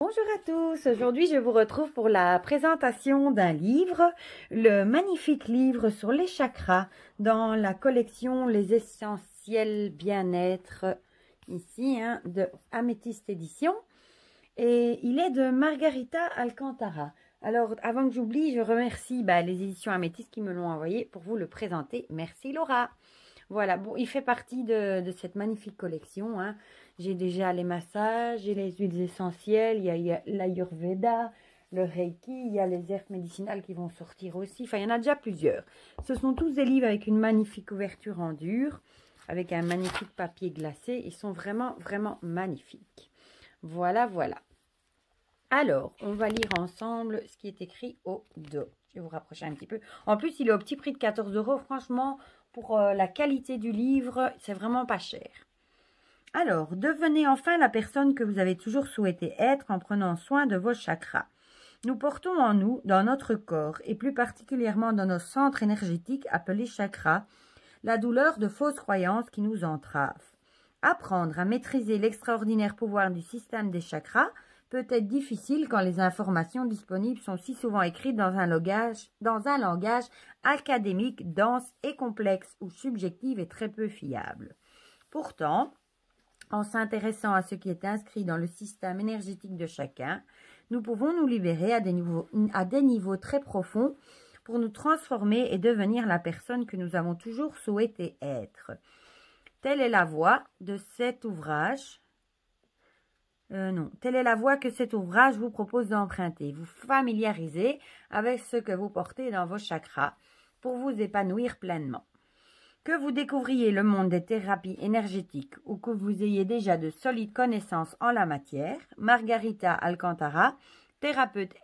Bonjour à tous, aujourd'hui je vous retrouve pour la présentation d'un livre, le magnifique livre sur les chakras dans la collection Les Essentiels Bien-être, ici, de Améthyste Édition. Et il est de Margarita Alcantara. Alors avant que j'oublie, je remercie les éditions Améthyste qui me l'ont envoyé pour vous le présenter. Merci Laura. Voilà, bon, il fait partie de cette magnifique collection. J'ai déjà les massages, j'ai les huiles essentielles, il y a l'Ayurveda, le Reiki, il y a les herbes médicinales qui vont sortir aussi. Enfin, il y en a déjà plusieurs. Ce sont tous des livres avec une magnifique couverture en dur, avec un magnifique papier glacé. Ils sont vraiment, vraiment magnifiques. Voilà, voilà. Alors, on va lire ensemble ce qui est écrit au dos. Je vais vous rapprocher un petit peu. En plus, il est au petit prix de 14 €. Franchement, pour la qualité du livre, c'est vraiment pas cher. Alors, devenez enfin la personne que vous avez toujours souhaité être en prenant soin de vos chakras. Nous portons en nous, dans notre corps, et plus particulièrement dans nos centres énergétiques appelés chakras, la douleur de fausses croyances qui nous entravent. Apprendre à maîtriser l'extraordinaire pouvoir du système des chakras peut être difficile quand les informations disponibles sont si souvent écrites dans un langage académique, dense et complexe ou subjectif et très peu fiable. Pourtant, en s'intéressant à ce qui est inscrit dans le système énergétique de chacun, nous pouvons nous libérer à des niveaux très profonds pour nous transformer et devenir la personne que nous avons toujours souhaité être. Telle est la voie de cet ouvrage. Telle est la voie que cet ouvrage vous propose d'emprunter. Vous familiariser avec ce que vous portez dans vos chakras pour vous épanouir pleinement. Que vous découvriez le monde des thérapies énergétiques ou que vous ayez déjà de solides connaissances en la matière, Margarita Alcantara, thérapeute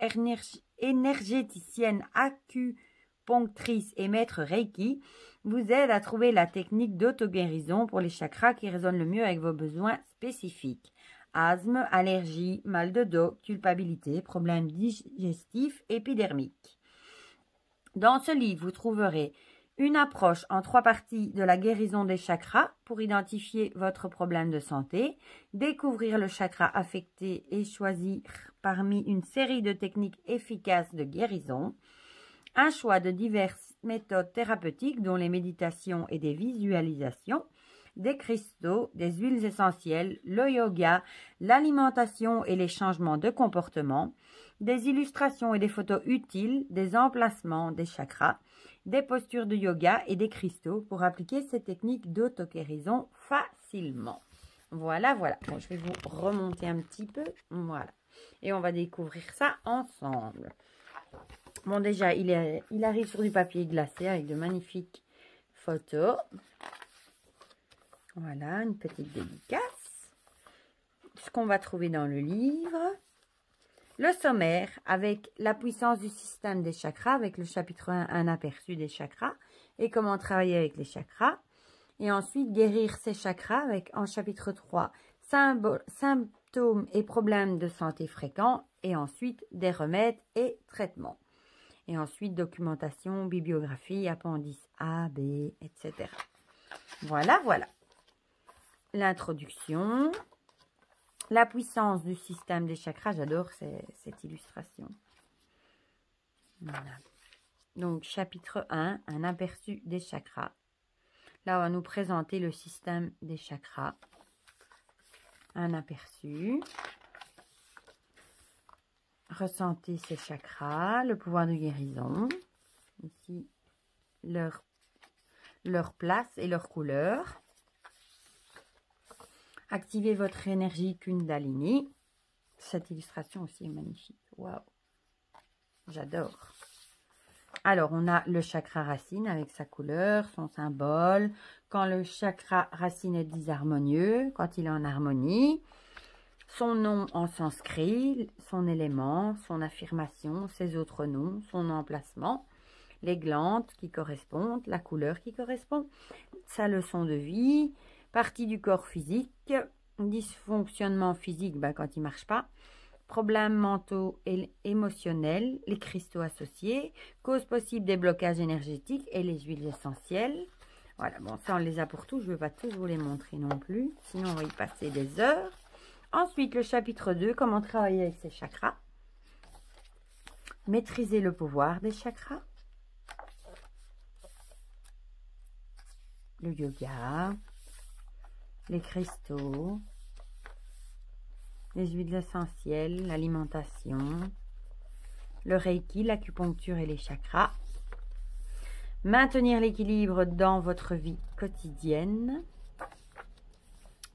énergéticienne, acupunctrice et maître Reiki, vous aide à trouver la technique d'auto-guérison pour les chakras qui résonnent le mieux avec vos besoins spécifiques. Asthme, allergie, mal de dos, culpabilité, problèmes digestifs, épidermiques. Dans ce livre, vous trouverez une approche en 3 parties de la guérison des chakras pour identifier votre problème de santé, découvrir le chakra affecté et choisir parmi une série de techniques efficaces de guérison, un choix de diverses méthodes thérapeutiques dont les méditations et des visualisations, des cristaux, des huiles essentielles, le yoga, l'alimentation et les changements de comportement, des illustrations et des photos utiles, des emplacements des chakras, des postures de yoga et des cristaux pour appliquer ces techniques d'auto-guérison facilement. Voilà, voilà. Bon, je vais vous remonter un petit peu. Voilà. Et on va découvrir ça ensemble. Bon, déjà, il arrive sur du papier glacé avec de magnifiques photos. Voilà, une petite dédicace. Ce qu'on va trouver dans le livre. Le sommaire avec la puissance du système des chakras, avec le chapitre 1, un aperçu des chakras et comment travailler avec les chakras. Et ensuite, guérir ces chakras avec en chapitre 3, symptômes et problèmes de santé fréquents. Et ensuite, des remèdes et traitements. Et ensuite, documentation, bibliographie, appendice A, B, etc. Voilà, voilà. L'introduction, la puissance du système des chakras, j'adore cette illustration. Voilà. Donc, chapitre 1, un aperçu des chakras. Là, on va nous présenter le système des chakras. Un aperçu. Ressentez ces chakras, le pouvoir de guérison. Ici, leur place et leur couleur. Activez votre énergie Kundalini. Cette illustration aussi est magnifique. Waouh! J'adore. Alors, on a le chakra racine avec sa couleur, son symbole. Quand le chakra racine est disharmonieux, quand il est en harmonie. Son nom en sanskrit, son élément, son affirmation, ses autres noms, son emplacement. Les glandes qui correspondent, la couleur qui correspond. Sa leçon de vie. Partie du corps physique, dysfonctionnement physique quand il ne marche pas, problèmes mentaux et émotionnels, les cristaux associés, cause possible des blocages énergétiques et les huiles essentielles. Voilà, bon, ça on les a pour tous, je ne vais pas tous vous les montrer non plus, sinon on va y passer des heures. Ensuite, le chapitre 2, comment travailler avec ses chakras. Maîtriser le pouvoir des chakras. Le yoga. Les cristaux. Les huiles essentielles, l'alimentation. Le reiki, l'acupuncture et les chakras. Maintenir l'équilibre dans votre vie quotidienne.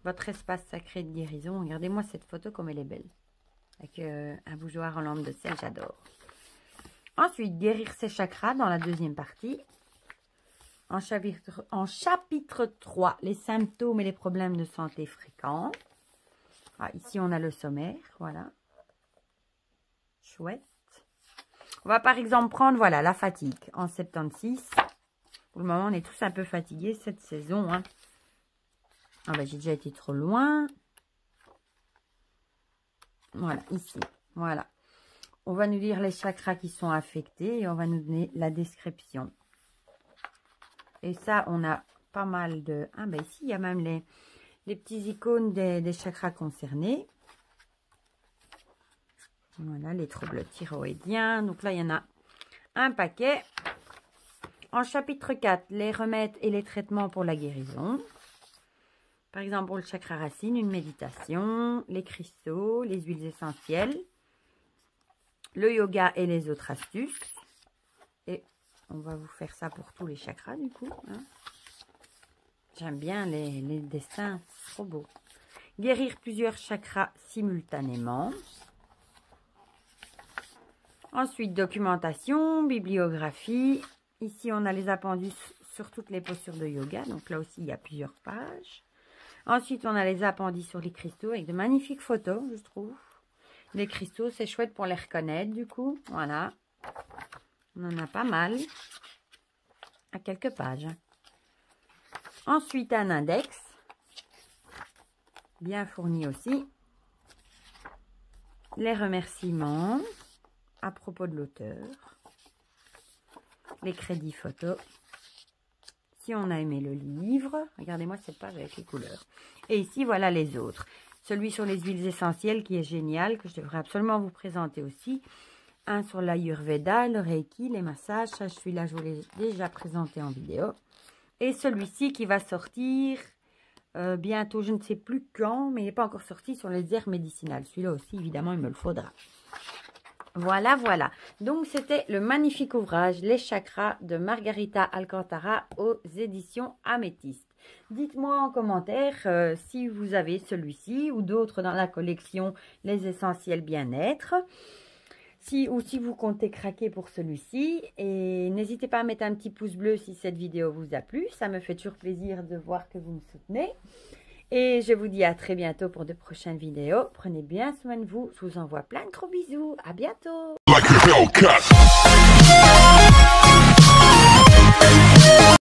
Votre espace sacré de guérison. Regardez-moi cette photo comme elle est belle. Avec un bougeoir en lampe de sel, j'adore. Ensuite, guérir ses chakras dans la deuxième partie. En chapitre 3, les symptômes et les problèmes de santé fréquents. Ah, ici, on a le sommaire, voilà. Chouette. On va par exemple prendre, voilà, la fatigue en 76. Pour le moment, on est tous un peu fatigués cette saison, hein. Ah ben, j'ai déjà été trop loin. Voilà, ici. Voilà. On va nous dire les chakras qui sont affectés et on va nous donner la description. Et ça, on a pas mal de... Ah ben ici, il y a même les petits icônes des chakras concernés. Voilà, les troubles thyroïdiens. Donc là, il y en a un paquet. En chapitre 4, les remèdes et les traitements pour la guérison. Par exemple, pour le chakra racine, une méditation, les cristaux, les huiles essentielles, le yoga et les autres astuces. Et on va vous faire ça pour tous les chakras, du coup. Hein. J'aime bien les dessins, c'est trop beau. Guérir plusieurs chakras simultanément. Ensuite, documentation, bibliographie. Ici, on a les appendices sur toutes les postures de yoga. Donc là aussi, il y a plusieurs pages. Ensuite, on a les appendices sur les cristaux avec de magnifiques photos, je trouve. Les cristaux, c'est chouette pour les reconnaître, du coup. Voilà. On en a pas mal. À quelques pages. Ensuite, un index. Bien fourni aussi. Les remerciements à propos de l'auteur. Les crédits photos. Si on a aimé le livre, regardez-moi cette page avec les couleurs. Et ici, voilà les autres. Celui sur les huiles essentielles qui est génial, que je devrais absolument vous présenter aussi. Un sur l'Ayurveda, le Reiki, les massages. Ça, celui-là, je vous l'ai déjà présenté en vidéo. Et celui-ci qui va sortir bientôt, je ne sais plus quand, mais il n'est pas encore sorti sur les herbes médicinales. Celui-là aussi, évidemment, il me le faudra. Voilà, voilà. Donc, c'était le magnifique ouvrage « Les chakras » de Margarita Alcantara aux éditions Améthyste. Dites-moi en commentaire si vous avez celui-ci ou d'autres dans la collection « Les essentiels bien-être ». Ou si vous comptez craquer pour celui-ci. Et n'hésitez pas à mettre un petit pouce bleu si cette vidéo vous a plu. Ça me fait toujours plaisir de voir que vous me soutenez. Et je vous dis à très bientôt pour de prochaines vidéos. Prenez bien soin de vous. Je vous envoie plein de gros bisous. À bientôt.